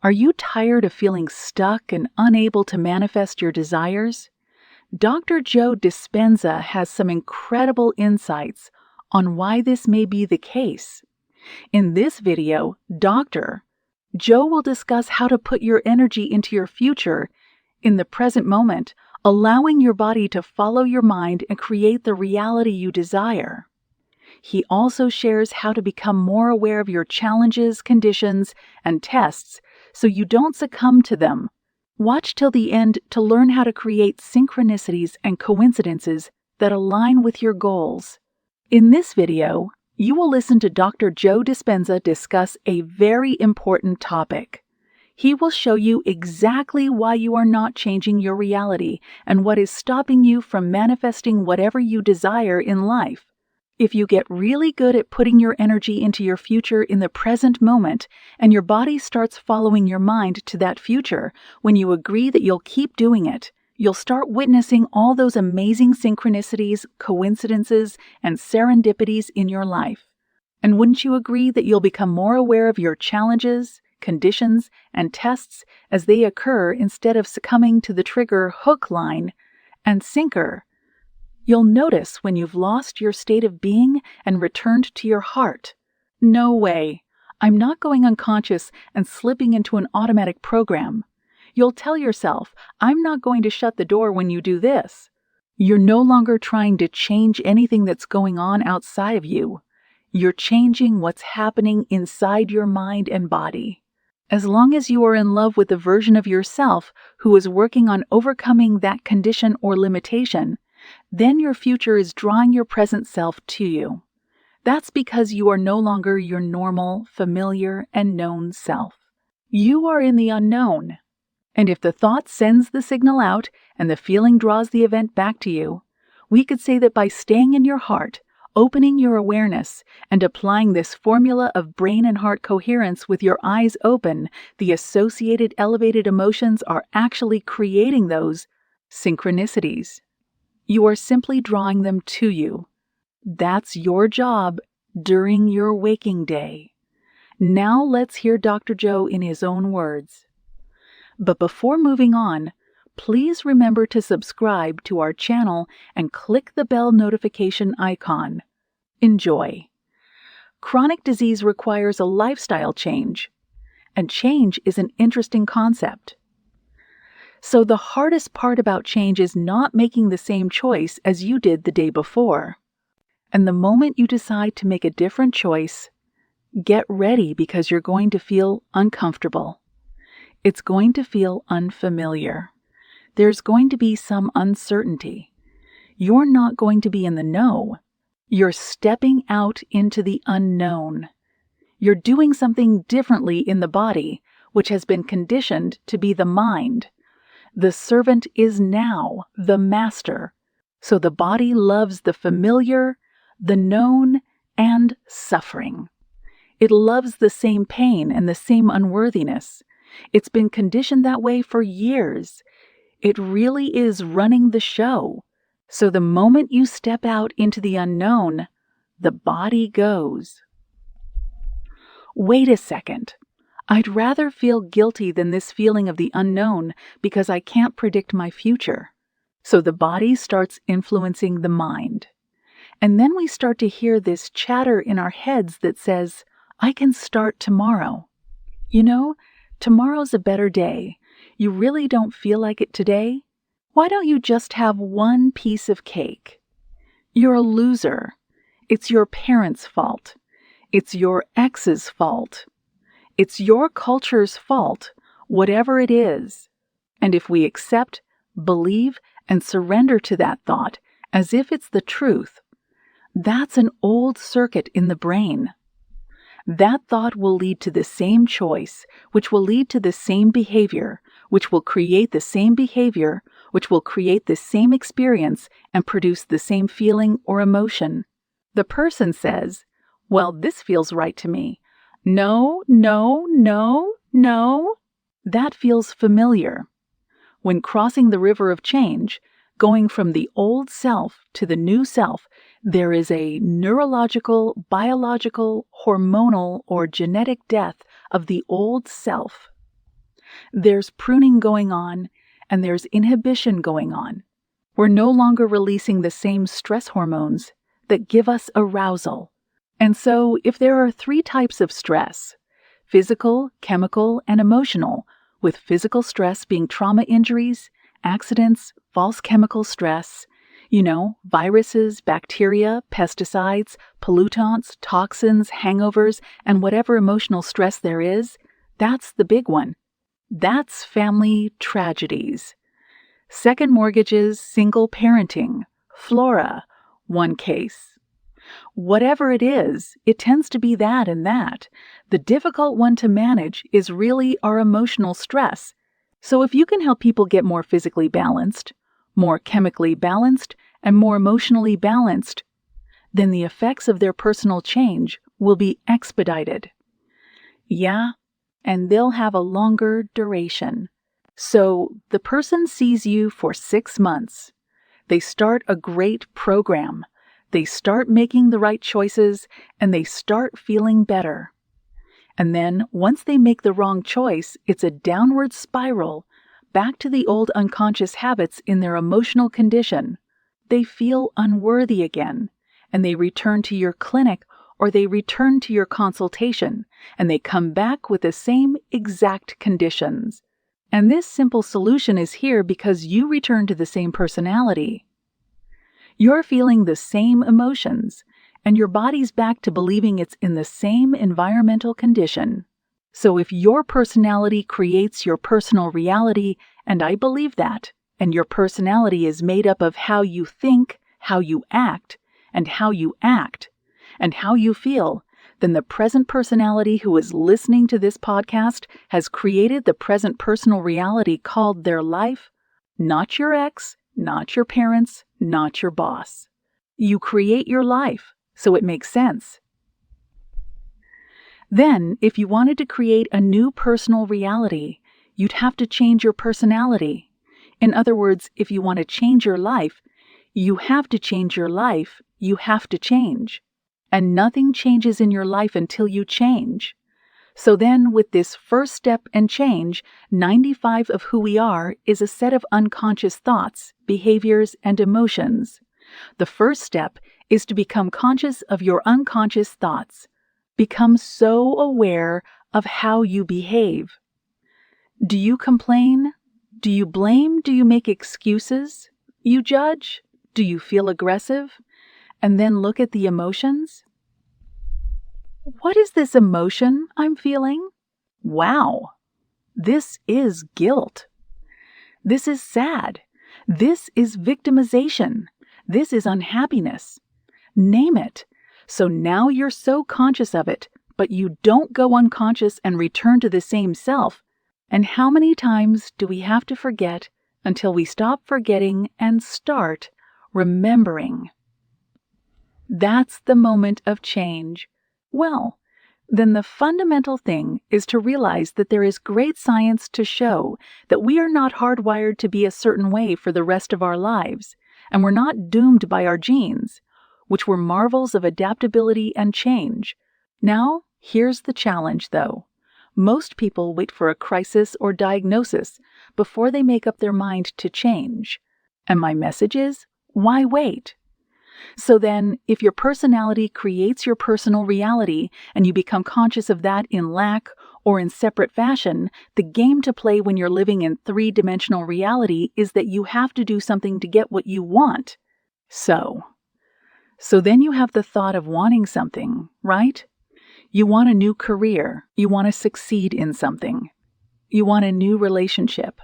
Are you tired of feeling stuck and unable to manifest your desires? Dr. Joe Dispenza has some incredible insights on why this may be the case. In this video, Dr. Joe will discuss how to put your energy into your future in the present moment, allowing your body to follow your mind and create the reality you desire. He also shares how to become more aware of your challenges, conditions, and tests so you don't succumb to them. Watch till the end to learn how to create synchronicities and coincidences that align with your goals. In this video, you will listen to Dr. Joe Dispenza discuss a very important topic. He will show you exactly why you are not changing your reality and what is stopping you from manifesting whatever you desire in life. If you get really good at putting your energy into your future in the present moment, and your body starts following your mind to that future, when you agree that you'll keep doing it, you'll start witnessing all those amazing synchronicities, coincidences, and serendipities in your life. And wouldn't you agree that you'll become more aware of your challenges, conditions, and tests as they occur instead of succumbing to the trigger hook, line, and sinker? You'll notice when you've lost your state of being and returned to your heart. No way. I'm not going unconscious and slipping into an automatic program. You'll tell yourself, I'm not going to shut the door when you do this. You're no longer trying to change anything that's going on outside of you. You're changing what's happening inside your mind and body. As long as you are in love with the version of yourself who is working on overcoming that condition or limitation, then your future is drawing your present self to you. That's because you are no longer your normal, familiar, and known self. You are in the unknown. And if the thought sends the signal out and the feeling draws the event back to you, we could say that by staying in your heart, opening your awareness, and applying this formula of brain and heart coherence with your eyes open, the associated elevated emotions are actually creating those synchronicities. You are simply drawing them to you. That's your job during your waking day. Now let's hear Dr. Joe in his own words. But before moving on, please remember to subscribe to our channel and click the bell notification icon. Enjoy. Chronic disease requires a lifestyle change, and change is an interesting concept. So the hardest part about change is not making the same choice as you did the day before. And the moment you decide to make a different choice, get ready because you're going to feel uncomfortable. It's going to feel unfamiliar. There's going to be some uncertainty. You're not going to be in the know. You're stepping out into the unknown. You're doing something differently in the body, which has been conditioned to be the mind. The servant is now the master, so the body loves the familiar, the known, and suffering. It loves the same pain and the same unworthiness. It's been conditioned that way for years. It really is running the show. So the moment you step out into the unknown, the body goes, wait a second. I'd rather feel guilty than this feeling of the unknown because I can't predict my future. So the body starts influencing the mind. And then we start to hear this chatter in our heads that says, I can start tomorrow. You know, tomorrow's a better day. You really don't feel like it today? Why don't you just have one piece of cake? You're a loser. It's your parents' fault. It's your ex's fault. It's your culture's fault, whatever it is. And if we accept, believe, and surrender to that thought as if it's the truth, that's an old circuit in the brain. That thought will lead to the same choice, which will lead to the same behavior, which will create the same behavior, which will create the same experience and produce the same feeling or emotion. The person says, well, this feels right to me. No, no, no, no. That feels familiar. When crossing the river of change, going from the old self to the new self, there is a neurological, biological, hormonal, or genetic death of the old self. There's pruning going on, and there's inhibition going on. We're no longer releasing the same stress hormones that give us arousal. And so, if there are 3 types of stress: physical, chemical, and emotional, with physical stress being trauma injuries, accidents, false chemical stress, viruses, bacteria, pesticides, pollutants, toxins, hangovers, and whatever emotional stress there is, that's the big one. That's family tragedies. Second mortgages, single parenting, flora, one case. Whatever it is, it tends to be that and that. The difficult one to manage is really our emotional stress. So if you can help people get more physically balanced, more chemically balanced, and more emotionally balanced, then the effects of their personal change will be expedited. Yeah, and they'll have a longer duration. So the person sees you for 6 months. They start a great program. They start making the right choices, and they start feeling better. And then, once they make the wrong choice, it's a downward spiral back to the old unconscious habits in their emotional condition. They feel unworthy again, and they return to your clinic or they return to your consultation, and they come back with the same exact conditions. And this simple solution is here because you return to the same personality. You're feeling the same emotions, and your body's back to believing it's in the same environmental condition. So if your personality creates your personal reality, and I believe that, and your personality is made up of how you think, how you act, and how you feel, then the present personality who is listening to this podcast has created the present personal reality called their life, not your ex, not your parents, not your boss. You create your life, so it makes sense. Then, if you wanted to create a new personal reality, you'd have to change your personality. In other words, if you want to change your life, you have to change your life, you have to change. And nothing changes in your life until you change. So then, with this first step and change, 95% of who we are is a set of unconscious thoughts, behaviors, and emotions. The first step is to become conscious of your unconscious thoughts. Become so aware of how you behave. Do you complain? Do you blame? Do you make excuses? You judge? Do you feel aggressive? And then look at the emotions. What is this emotion I'm feeling? Wow, this is guilt. This is sad. This is victimization. This is unhappiness. Name it. So now you're so conscious of it, but you don't go unconscious and return to the same self. And how many times do we have to forget until we stop forgetting and start remembering? That's the moment of change. Well, then the fundamental thing is to realize that there is great science to show that we are not hardwired to be a certain way for the rest of our lives, and we're not doomed by our genes, which were marvels of adaptability and change. Now, here's the challenge, though. Most people wait for a crisis or diagnosis before they make up their mind to change. And my message is, why wait? So then, if your personality creates your personal reality and you become conscious of that in lack or in separate fashion, the game to play when you're living in 3-dimensional reality is that you have to do something to get what you want. So then you have the thought of wanting something, right? You want a new career. You want to succeed in something. You want a new relationship.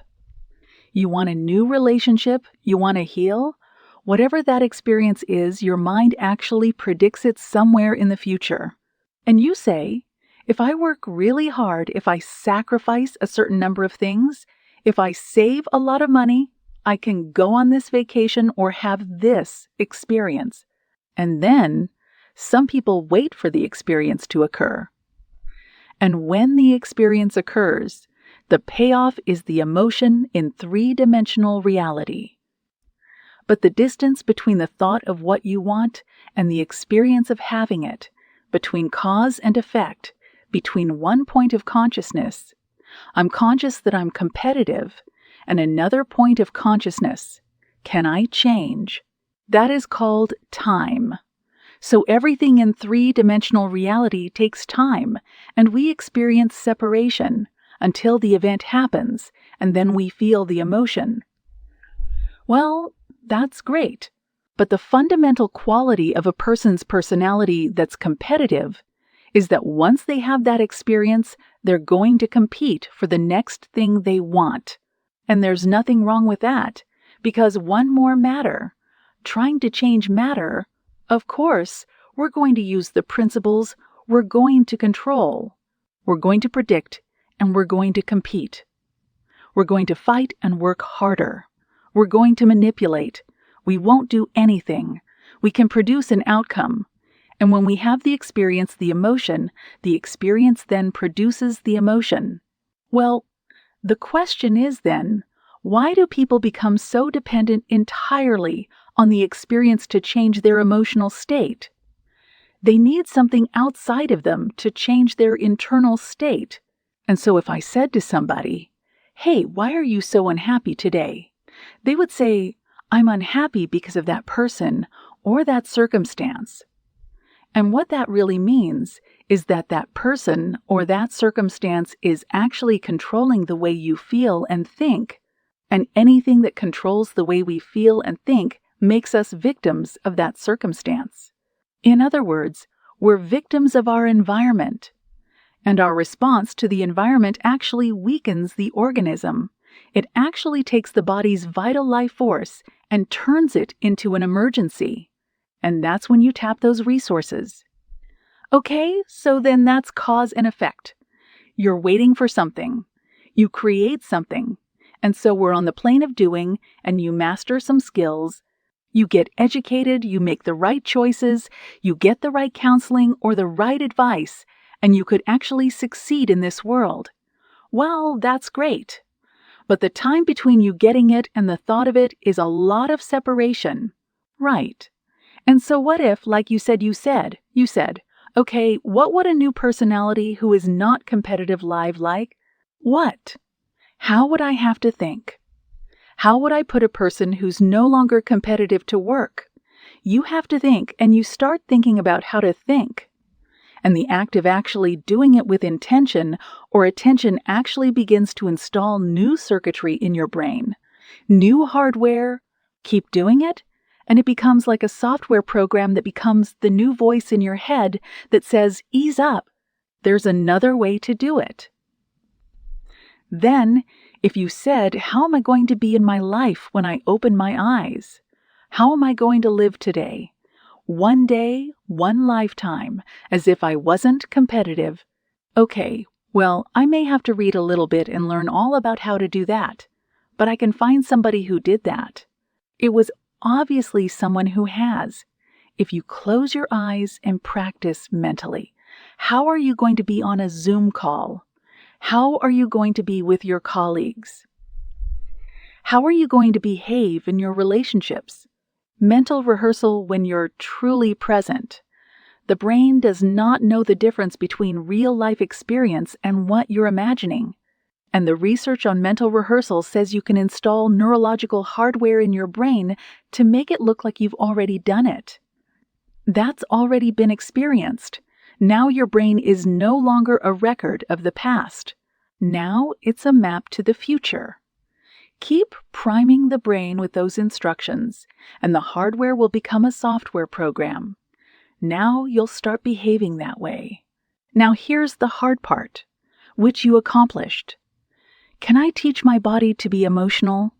You want a new relationship? You want to heal? Whatever that experience is, your mind actually predicts it somewhere in the future. And you say, if I work really hard, if I sacrifice a certain number of things, if I save a lot of money, I can go on this vacation or have this experience. And then, some people wait for the experience to occur. And when the experience occurs, the payoff is the emotion in 3-dimensional reality. But the distance between the thought of what you want and the experience of having it, between cause and effect, between one point of consciousness, I'm conscious that I'm competitive, and another point of consciousness. Can I change? That is called time. So everything in three-dimensional reality takes time, and we experience separation until the event happens, and then we feel the emotion. Well, that's great. But the fundamental quality of a person's personality that's competitive is that once they have that experience, they're going to compete for the next thing they want. And there's nothing wrong with that, because one more matter. Trying to change matter, of course, we're going to use the principles we're going to control. We're going to predict, and we're going to compete. We're going to fight and work harder. We're going to manipulate. We won't do anything. We can produce an outcome. And when we have the experience the experience then produces the emotion. Well, the question is then, why do people become so dependent entirely on the experience to change their emotional state? They need something outside of them to change their internal state. And so if I said to somebody, "Hey, why are you so unhappy today?" they would say, "I'm unhappy because of that person or that circumstance." And what that really means is that that person or that circumstance is actually controlling the way you feel and think, and anything that controls the way we feel and think makes us victims of that circumstance. In other words, we're victims of our environment, and our response to the environment actually weakens the organism. It actually takes the body's vital life force and turns it into an emergency. And that's when you tap those resources. Okay, so then that's cause and effect. You're waiting for something. You create something. And so we're on the plane of doing, and you master some skills. You get educated, you make the right choices, you get the right counseling or the right advice, and you could actually succeed in this world. Well, that's great. But the time between you getting it and the thought of it is a lot of separation. Right. And so what if, like you said, okay, what would a new personality who is not competitive live like? What? How would I have to think? How would I put a person who's no longer competitive to work? You have to think, and you start thinking about how to think. And the act of actually doing it with intention or attention actually begins to install new circuitry in your brain. New hardware. Keep doing it, and it becomes like a software program that becomes the new voice in your head that says, "Ease up. There's another way to do it." Then, if you said, "How am I going to be in my life when I open my eyes? How am I going to live today? One day, one lifetime, as if I wasn't competitive." Okay, well, I may have to read a little bit and learn all about how to do that, but I can find somebody who did that. It was obviously someone who has. If you close your eyes and practice mentally, how are you going to be on a Zoom call? How are you going to be with your colleagues? How are you going to behave in your relationships? Mental rehearsal when you're truly present. The brain does not know the difference between real-life experience and what you're imagining. And the research on mental rehearsal says you can install neurological hardware in your brain to make it look like you've already done it. That's already been experienced. Now your brain is no longer a record of the past. Now it's a map to the future. Keep priming the brain with those instructions, and the hardware will become a software program. Now you'll start behaving that way. Now here's the hard part, which you accomplished. Can I teach my body to be emotional?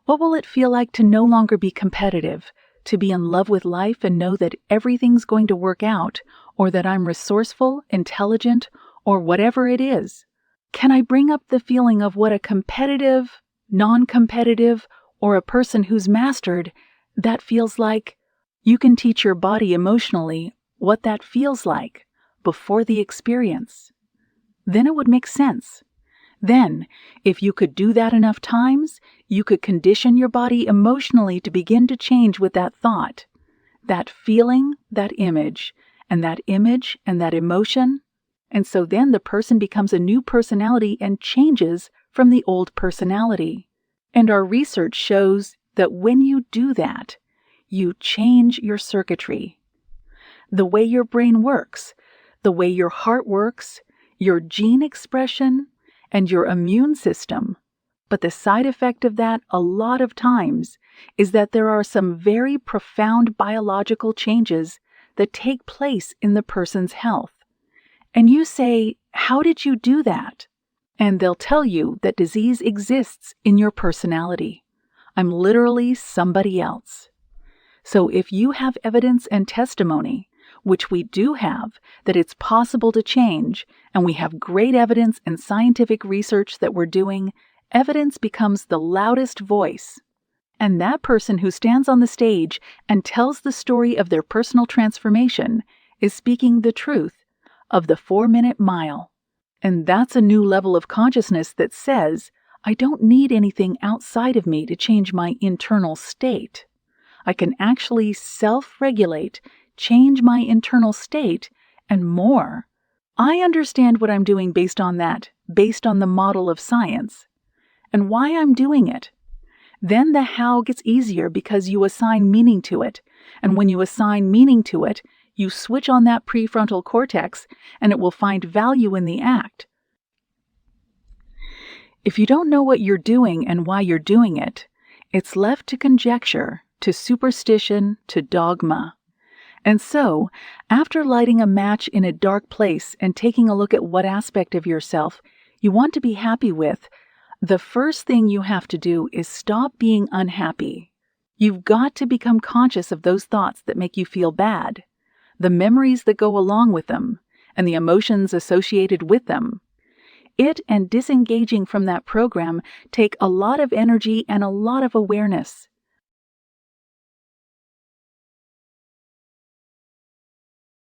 What will it feel like to no longer be competitive, to be in love with life and know that everything's going to work out, or that I'm resourceful, intelligent, or whatever it is? Can I bring up the feeling of what a competitive, non-competitive, or a person who's mastered that feels like? You can teach your body emotionally what that feels like before the experience. Then it would make sense. Then, if you could do that enough times, you could condition your body emotionally to begin to change with that thought, that feeling, that image and that emotion, And so then the person becomes a new personality and changes from the old personality. And our research shows that when you do that, you change your circuitry. The way your brain works, the way your heart works, your gene expression, and your immune system. But the side effect of that, a lot of times, is that there are some very profound biological changes that take place in the person's health. And you say, "How did you do that?" And they'll tell you that disease exists in your personality. I'm literally somebody else. So if you have evidence and testimony, which we do have, that it's possible to change, and we have great evidence and scientific research that we're doing, evidence becomes the loudest voice. And that person who stands on the stage and tells the story of their personal transformation is speaking the truth of the 4-minute mile. And that's a new level of consciousness that says, I don't need anything outside of me to change my internal state. I can actually self-regulate, change my internal state, and more. I understand what I'm doing based on that, based on the model of science, and why I'm doing it. Then the how gets easier because you assign meaning to it. And when you assign meaning to it, you switch on that prefrontal cortex and it will find value in the act. If you don't know what you're doing and why you're doing it, it's left to conjecture, to superstition, to dogma. And so, after lighting a match in a dark place and taking a look at what aspect of yourself you want to be happy with, the first thing you have to do is stop being unhappy. You've got to become conscious of those thoughts that make you feel bad, the memories that go along with them, and the emotions associated with them. It and disengaging from that program take a lot of energy and a lot of awareness.